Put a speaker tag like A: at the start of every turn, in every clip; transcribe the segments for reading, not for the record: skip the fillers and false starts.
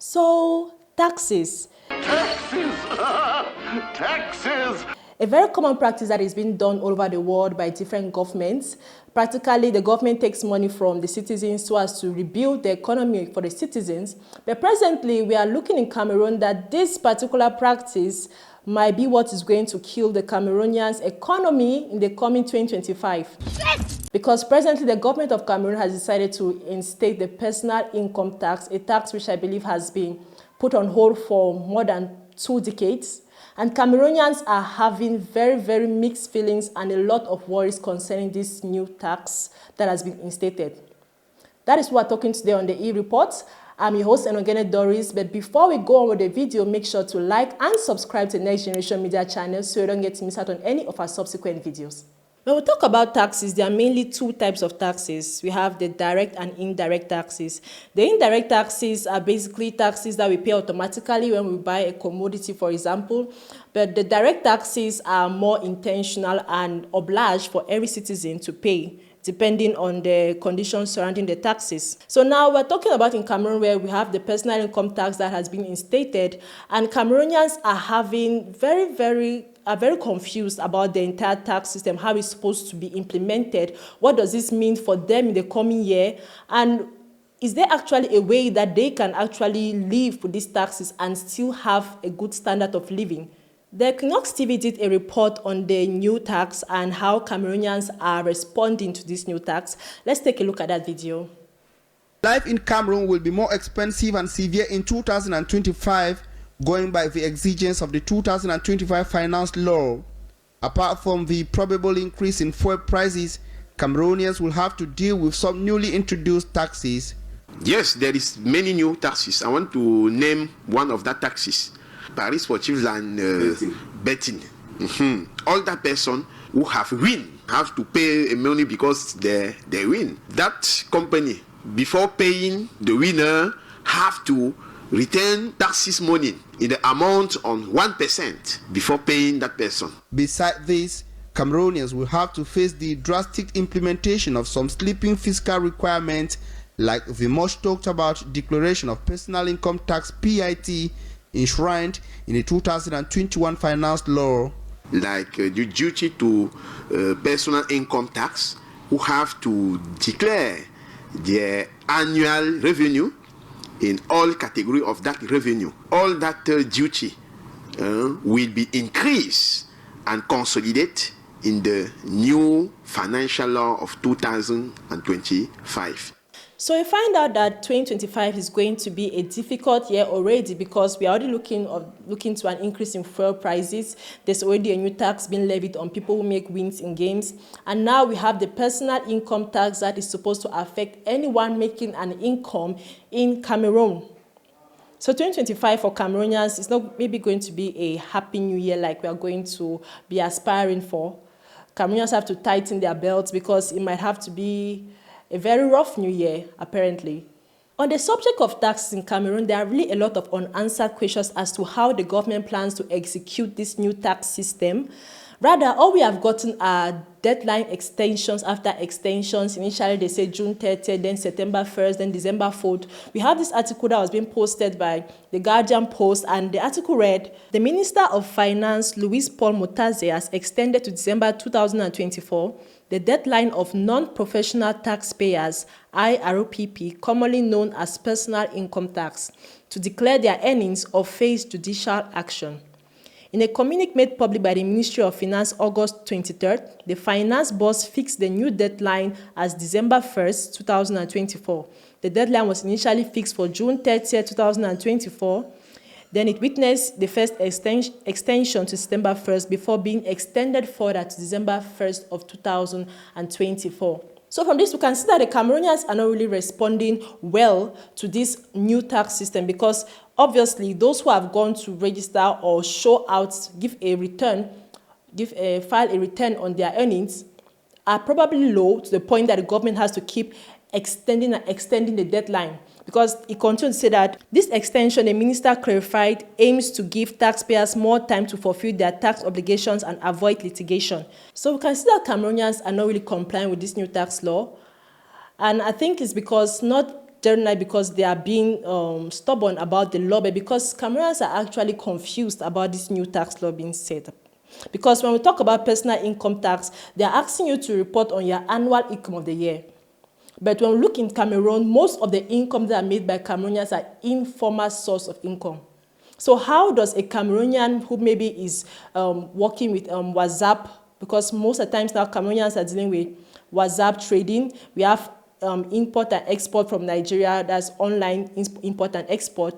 A: So, taxes.
B: Taxes!
A: A very common practice that is being done all over the world by different governments. Practically, the government takes money from the citizens so as to rebuild the economy for the citizens. But presently, we are looking in Cameroon that this particular practice might be what is going to kill the Cameroonians' economy in the coming 2025. Because presently, the government of Cameroon has decided to instate the personal income tax, a tax which I believe has been put on hold for more than 2 decades. And Cameroonians are having very, very mixed feelings and a lot of worries concerning this new tax that has been instated. That is what we're talking today on the E-Report. I'm your host, Enogene Doris. But before we go on with the video, make sure to like and subscribe to the Next Generation Media channel so you don't get to miss out on any of our subsequent videos. When we talk about taxes, there are mainly 2 types of taxes. We have the direct and indirect taxes. The indirect taxes are basically taxes that we pay automatically when we buy a commodity, for example. But the direct taxes are more intentional and obliged for every citizen to pay, depending on the conditions surrounding the taxes. So now we're talking about in Cameroon where we have the personal income tax that has been instated, and Cameroonians are having are very confused about the entire tax system, how it's supposed to be implemented. What does this mean for them in the coming year? And is there actually a way that they can actually live with these taxes and still have a good standard of living? The Equinox TV did a report on the new tax and how Cameroonians are responding to this new tax. Let's take a look at that video.
C: Life in Cameroon will be more expensive and severe in 2025, going by the exigence of the 2025 finance law. Apart from the probable increase in fuel prices, Cameroonians will have to deal with some newly introduced taxes.
D: Yes, there is many new taxes. I want to name one of that taxes. Paris for children betting. All that person who have win have to pay money because they win. That company, before paying the winner, have to return taxes money in the amount on 1% before paying that person.
C: Besides this, Cameroonians will have to face the drastic implementation of some sleeping fiscal requirements like the much talked about declaration of personal income tax (PIT) enshrined in the 2021 finance law.
D: Like the duty to personal income tax, who have to declare their annual revenue in all category of that revenue. All that duty will be increased and consolidated in the new financial law of 2025.
A: So we find out that 2025 is going to be a difficult year already because we are already looking to an increase in fuel prices. There's already a new tax being levied on people who make wins in games. And now we have the personal income tax that is supposed to affect anyone making an income in Cameroon. So 2025 for Cameroonians is not maybe going to be a happy new year like we are going to be aspiring for. Cameroonians have to tighten their belts because it might have to be a very rough new year, apparently. On the subject of taxes in Cameroon, there are really a lot of unanswered questions as to how the government plans to execute this new tax system. Rather, all we have gotten are deadline extensions after extensions. Initially, they say June 30th, then September 1st, then December 4th. We have this article that was being posted by the Guardian Post, and the article read, "The Minister of Finance, Louis Paul Motaze, has extended to December 2024 the deadline of non-professional taxpayers, IRPP, commonly known as personal income tax, to declare their earnings or face judicial action." In a communique made public by the Ministry of Finance August 23rd, the finance boss fixed the new deadline as December 1st, 2024. The deadline was initially fixed for June 30th, 2024. Then it witnessed the first extension to September 1st before being extended further to December 1st of 2024. So from this, we can see that the Cameroonians are not really responding well to this new tax system because obviously those who have gone to register or file a return on their earnings are probably low to the point that the government has to keep extending the deadline. Because he continued to say that this extension, the minister clarified, aims to give taxpayers more time to fulfill their tax obligations and avoid litigation. So we can see that Cameroonians are not really complying with this new tax law. And I think it's because not generally because they are being stubborn about the law, but because Cameroonians are actually confused about this new tax law being set up. Because when we talk about personal income tax, they are asking you to report on your annual income of the year. But when we look in Cameroon, most of the income that are made by Cameroonians are informal source of income. So how does a Cameroonian who maybe is working with WhatsApp, because most of the times now Cameroonians are dealing with WhatsApp trading, we have import and export from Nigeria, that's online import and export.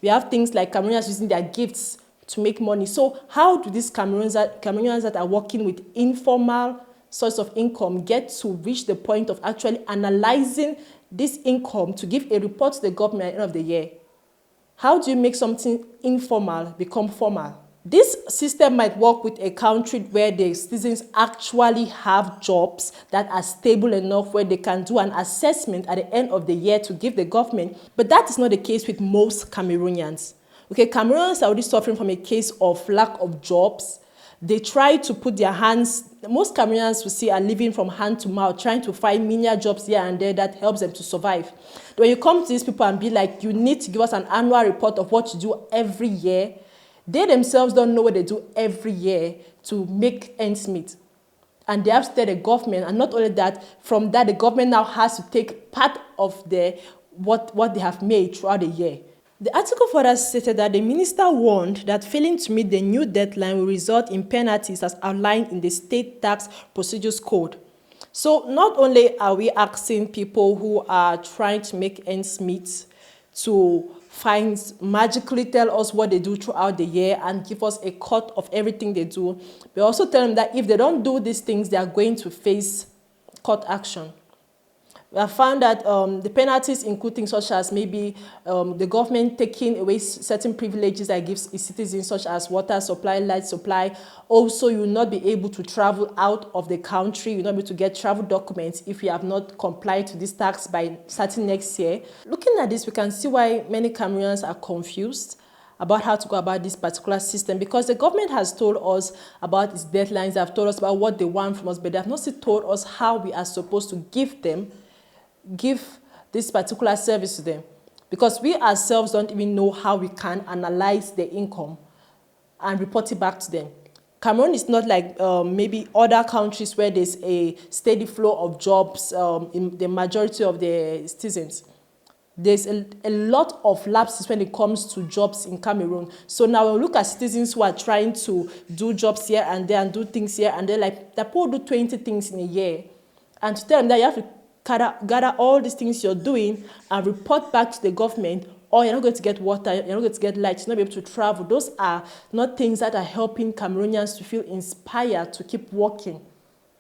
A: We have things like Cameroonians using their gifts to make money. So how do these Cameroonians that are working with informal source of income get to reach the point of actually analyzing this income to give a report to the government at the end of the year? How do you make something informal become formal? This system might work with a country where the citizens actually have jobs that are stable enough where they can do an assessment at the end of the year to give the government, but that is not the case with most Cameroonians. Okay, Cameroonians are already suffering from a case of lack of jobs. They try to put their hands, most Cameroonians we see are living from hand to mouth, trying to find menial jobs here and there that helps them to survive. When you come to these people and be like, you need to give us an annual report of what you do every year, they themselves don't know what they do every year to make ends meet. And they have to tell the government, and not only that, from that the government now has to take part of what they have made throughout the year. The article further stated that the minister warned that failing to meet the new deadline will result in penalties as outlined in the State Tax Procedures Code. So not only are we asking people who are trying to make ends meet to magically tell us what they do throughout the year and give us a cut of everything they do, we also tell them that if they don't do these things, they are going to face court action. We have found that the penalties include things such as maybe the government taking away certain privileges that it gives its citizens, such as water supply, light supply. Also, you will not be able to travel out of the country. You will not be able to get travel documents if you have not complied to this tax by starting next year. Looking at this, we can see why many Cameroonians are confused about how to go about this particular system, because the government has told us about its deadlines, they have told us about what they want from us, but they have not still told us how we are supposed to give this particular service to them, because we ourselves don't even know how we can analyze the income and report it back to them. Cameroon is not like maybe other countries where there's a steady flow of jobs in the majority of the citizens. There's a lot of lapses when it comes to jobs in Cameroon. So now when we look at citizens who are trying to do jobs here and there and do things here and there, like the people do 20 things in a year, and to tell them that you have to gather all these things you're doing and report back to the government, or you're not going to get water, you're not going to get light, you're not be able to travel. Those are not things that are helping Cameroonians to feel inspired to keep working.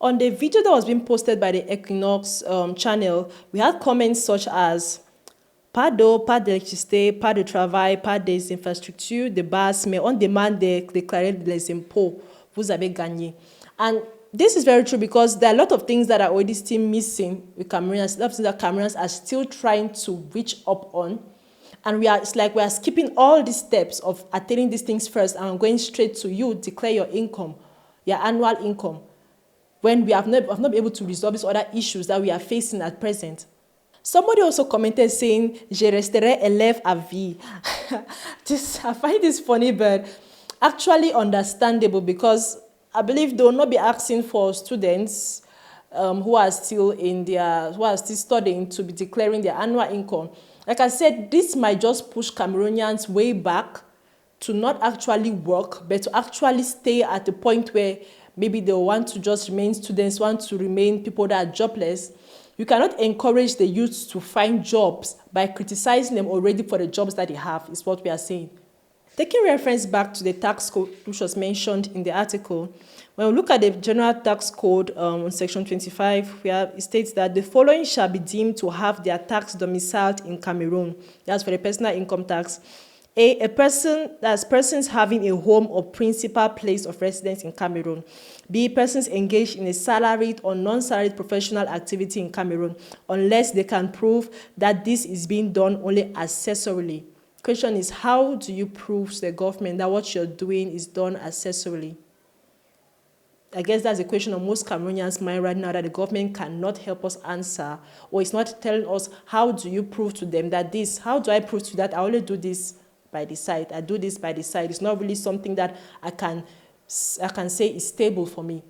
A: On the video that was being posted by the Equinox channel, we had comments such as pas d'eau, pas d'électricité, pas de travail, pas des infrastructures de base, mais on demande de déclarer les impôts. Vous avez gagné. And this is very true because there are a lot of things that are already still missing with Cameroonians, a lot of things that Cameroonians are still trying to reach up on. And it's like we are skipping all these steps of attaining these things first and going straight to you, declare your income, your annual income, when we have not been able to resolve these other issues that we are facing at present. Somebody also commented saying, je resterai élève à vie. I find this funny, but actually understandable, because I believe they will not be asking for students who are still studying to be declaring their annual income. Like I said, this might just push Cameroonians way back to not actually work, but to actually stay at the point where maybe they want to just remain students, want to remain people that are jobless. You cannot encourage the youth to find jobs by criticizing them already for the jobs that they have, is what we are saying. Taking reference back to the tax code, which was mentioned in the article, when we look at the General Tax Code on Section 25, it states that the following shall be deemed to have their tax domiciled in Cameroon. That's for the personal income tax. Persons having a home or principal place of residence in Cameroon. B, persons engaged in a salaried or non-salaried professional activity in Cameroon, unless they can prove that this is being done only accessorily. Question is, how do you prove to the government that what you're doing is done accessorily? I guess that's a question on most Cameroonians' mind right now that the government cannot help us answer, or it's not telling us how do you prove to them that this, how do I prove to that I only do this by the side, I do this by the side. It's not really something that I can say is stable for me.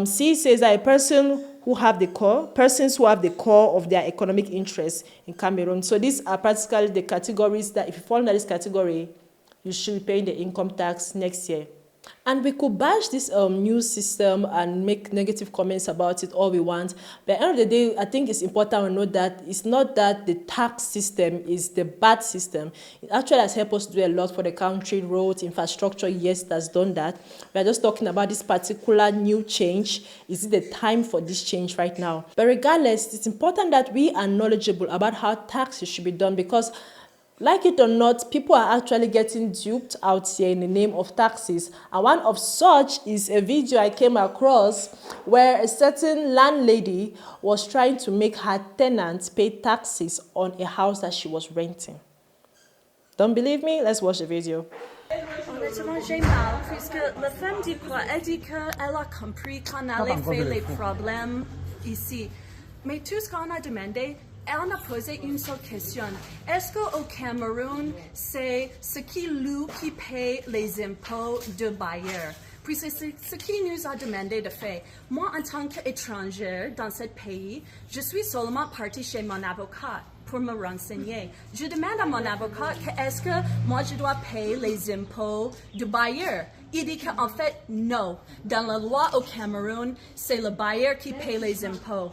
A: C says that persons who have the core of their economic interests in Cameroon. So these are practically the categories that if you fall under this category, you should be paying the income tax next year. And we could bash this new system and make negative comments about it all we want. But at the end of the day, I think it's important to note that it's not that the tax system is the bad system. It actually has helped us do a lot for the country, roads, infrastructure. Yes, that's done that. We're just talking about this particular new change. Is it the time for this change right now? But regardless, it's important that we are knowledgeable about how taxes should be done, because like it or not, people are actually getting duped out here in the name of taxes. And one of such is a video I came across where a certain landlady was trying to make her tenants pay taxes on a house that she was renting. Don't believe me? Let's watch the video.
B: Honnêtement, j'ai mal, puisque la femme dit quoi? Elle dit qu'elle a compris qu'on allait faire les problèmes ici. Mais tout ce qu'on a demandé, on a posé une seule question. Est-ce qu'au Cameroun, c'est ce qui loue qui paye les impôts de bailleur? Puis c'est ce qui nous a demandé de faire. Moi, en tant qu'étranger dans ce pays, je suis seulement partie chez mon avocat pour me renseigner. Je demande à mon avocat que est-ce que moi je dois payer les impôts de bailleur? Il dit qu'en fait, non. Dans la loi au Cameroun, c'est le bailleur qui paye les impôts.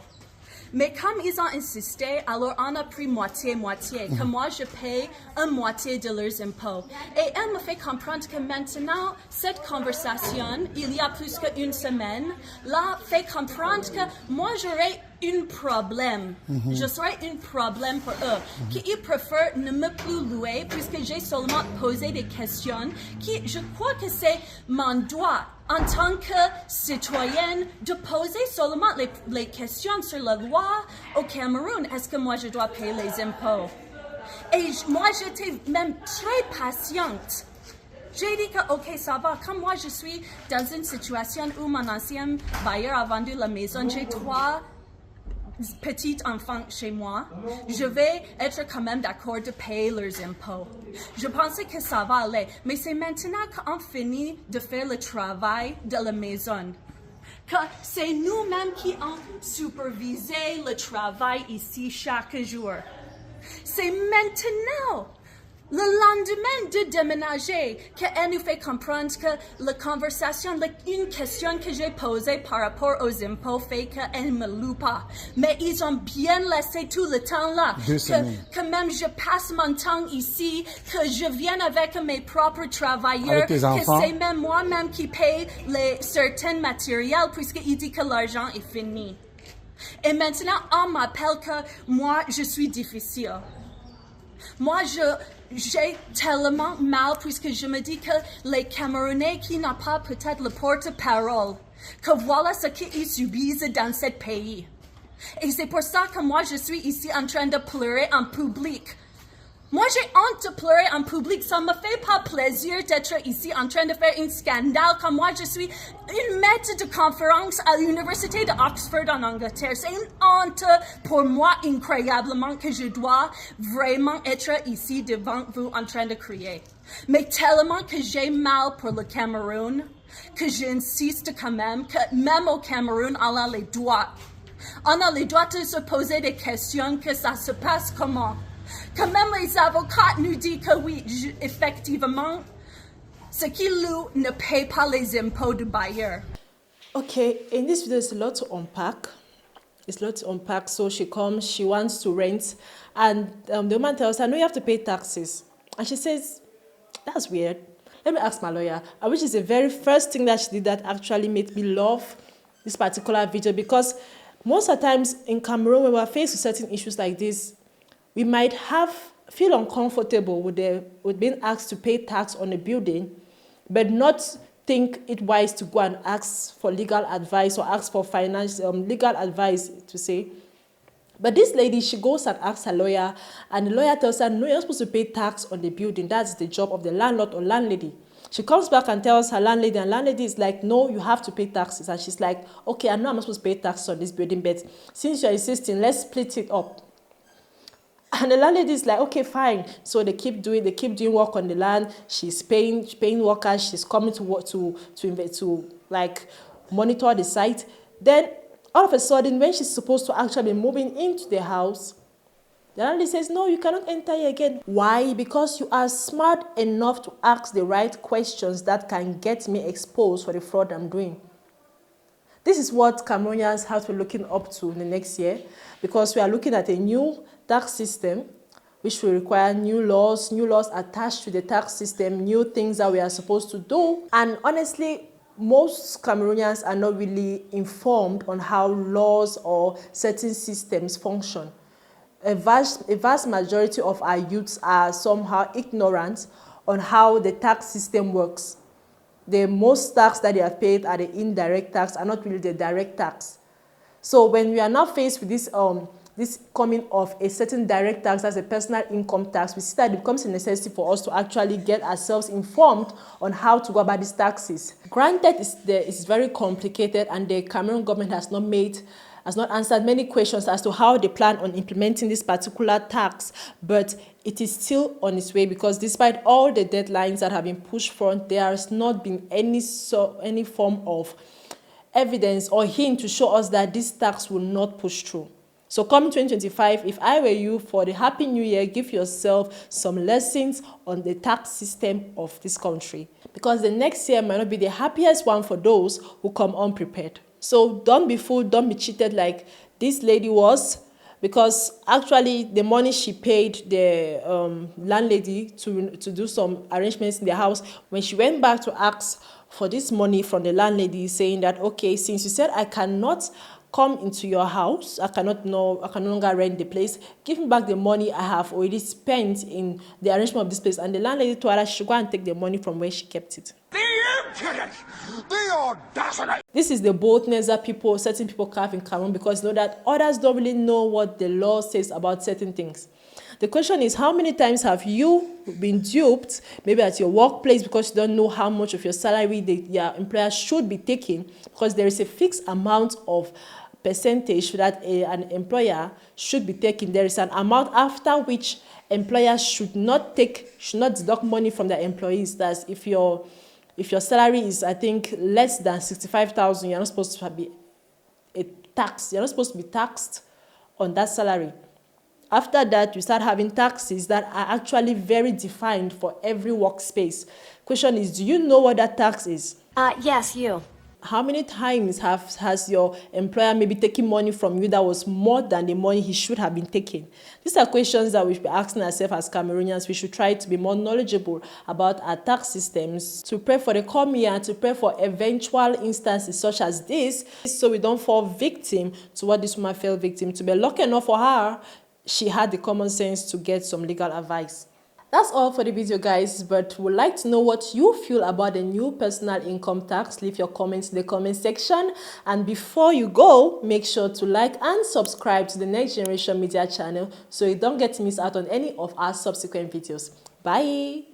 B: Mais comme ils ont insisté, alors on a pris moitié-moitié, que moi je paye une moitié de leurs impôts. Et elle me fait comprendre que maintenant, cette conversation, il y a plus qu'une semaine, là, fait comprendre que moi j'aurais un problème. Je serais un problème pour eux. Qu'ils préfèrent ne me plus louer puisque j'ai seulement posé des questions qui, je crois que c'est mon droit en tant que citoyenne de poser seulement les questions sur la loi au Cameroun. Est-ce que moi je dois payer les impôts? Et moi j'étais même très patiente. J'ai dit que ok, ça va. Comme moi je suis dans une situation où mon ancien bailleur a vendu la maison, j'ai 3 petits enfants chez moi, je vais être quand même d'accord de payer leurs impôts. Je pensais que ça va aller, mais c'est maintenant qu'on finit de faire le travail de la maison, que c'est nous-mêmes qui avons supervisé le travail ici chaque jour. C'est maintenant, le lendemain de déménager, qu'elle nous fait comprendre que la conversation, une question que j'ai posée par rapport aux impôts fait qu'elle ne me loue pas. Mais ils ont bien laissé tout le temps là. Que même je passe mon temps ici, que je viens avec mes propres travailleurs, que c'est même moi-même qui paye certains matériels puisqu'il dit que l'argent est fini. Et maintenant, on m'appelle que moi, je suis difficile. Moi, j'ai tellement mal puisque je me dis que les Camerounais qui n'ont pas peut-être le porte-parole, que voilà ce qu'ils subissent dans ce pays. Et c'est pour ça que moi, je suis ici en train de pleurer en public. Moi, j'ai honte de pleurer en public. Ça ne me fait pas plaisir d'être ici en train de faire un scandale comme moi. Je suis une maître de conférence à l'université d'Oxford en Angleterre. C'est une honte pour moi incroyablement que je dois vraiment être ici devant vous en train de crier. Mais tellement que j'ai mal pour le Cameroun que j'insiste quand même que même au Cameroun, on a les droits. On a les droits de se poser des questions, que ça se passe comment. Quand même les avocats nous disent que oui, effectivement, ce qui loue ne paye pas les impôts du bailleur.
A: Okay, in this video, there's a lot to unpack. It's a lot to unpack. So she comes, she wants to rent, and the woman tells her, no, you have to pay taxes. And she says, that's weird. Let me ask my lawyer. Which is the very first thing that she did that actually made me love this particular video, because most of the times in Cameroon, when we're faced with certain issues like this, we might feel uncomfortable with being asked to pay tax on a building, but not think it wise to go and ask for legal advice or ask for legal advice to say. But this lady, she goes and asks her lawyer, and the lawyer tells her, no, you're not supposed to pay tax on the building. That's the job of the landlord or landlady. She comes back and tells her landlady, and landlady is like, no, you have to pay taxes. And she's like, okay, I know I'm not supposed to pay taxes on this building, but since you're insisting, let's split it up. And the landlady is like, okay, fine. So they keep doing work on the land. She's paying workers. She's coming to work to like monitor the site. Then all of a sudden, when she's supposed to actually be moving into the house, the landlady says, no, you cannot enter here again. Why? Because you are smart enough to ask the right questions that can get me exposed for the fraud I'm doing. This is what Cameroonians have to be looking up to in the next year, because we are looking at a new tax system, which will require new laws attached to the tax system, new things that we are supposed to do. And honestly, most Cameroonians are not really informed on how laws or certain systems function. A vast majority of our youths are somehow ignorant on how the tax system works. The most tax that they have paid are the indirect tax and not really the direct tax. So when we are now faced with this coming of a certain direct tax as a personal income tax, we see that it becomes a necessity for us to actually get ourselves informed on how to go about these taxes. Granted, it's very complicated, and the Cameroon government has not answered many questions as to how they plan on implementing this particular tax, but it is still on its way, because despite all the deadlines that have been pushed forward, there has not been any form of evidence or hint to show us that this tax will not push through. So coming 2025, if I were you, for the Happy New Year, give yourself some lessons on the tax system of this country, because the next year might not be the happiest one for those who come unprepared. So don't be fooled, don't be cheated like this lady was, because actually the money she paid the landlady to do some arrangements in the house, when she went back to ask for this money from the landlady, saying that, okay, since you said I cannot come into your house, I can no longer rent the place, give me back the money I have already spent in the arrangement of this place. And the landlady told her she should go and take the money from where she kept it.
E: The audacity!
A: This is the boldness that certain people have in Cameroon, because you know that others don't really know what the law says about certain things. The question is, how many times have you been duped, maybe at your workplace, because you don't know how much of your salary your employer should be taking, because there is a fixed amount of percentage that an employer should be taking. There is an amount after which employers should not deduct money from their employees. That's if your salary is, I think, less than 65,000, you're not supposed to be You're not supposed to be taxed on that salary. After that, you start having taxes that are actually very defined for every workspace. Question is, do you know what that tax is?
F: Yes, you.
A: How many times has your employer maybe taken money from you that was more than the money he should have been taking? These are questions that we should be asking ourselves as Cameroonians. We should try to be more knowledgeable about our tax systems, to prepare for the coming year, to prepare for eventual instances such as this, so we don't fall victim to what this woman fell victim to. Be lucky enough for her, she had the common sense to get some legal advice. That's all for the video, guys, but we'd like to know what you feel about the new personal income tax. Leave your comments in the comment section. And before you go, make sure to like and subscribe to the Next Generation Media channel so you don't get to miss out on any of our subsequent videos. Bye!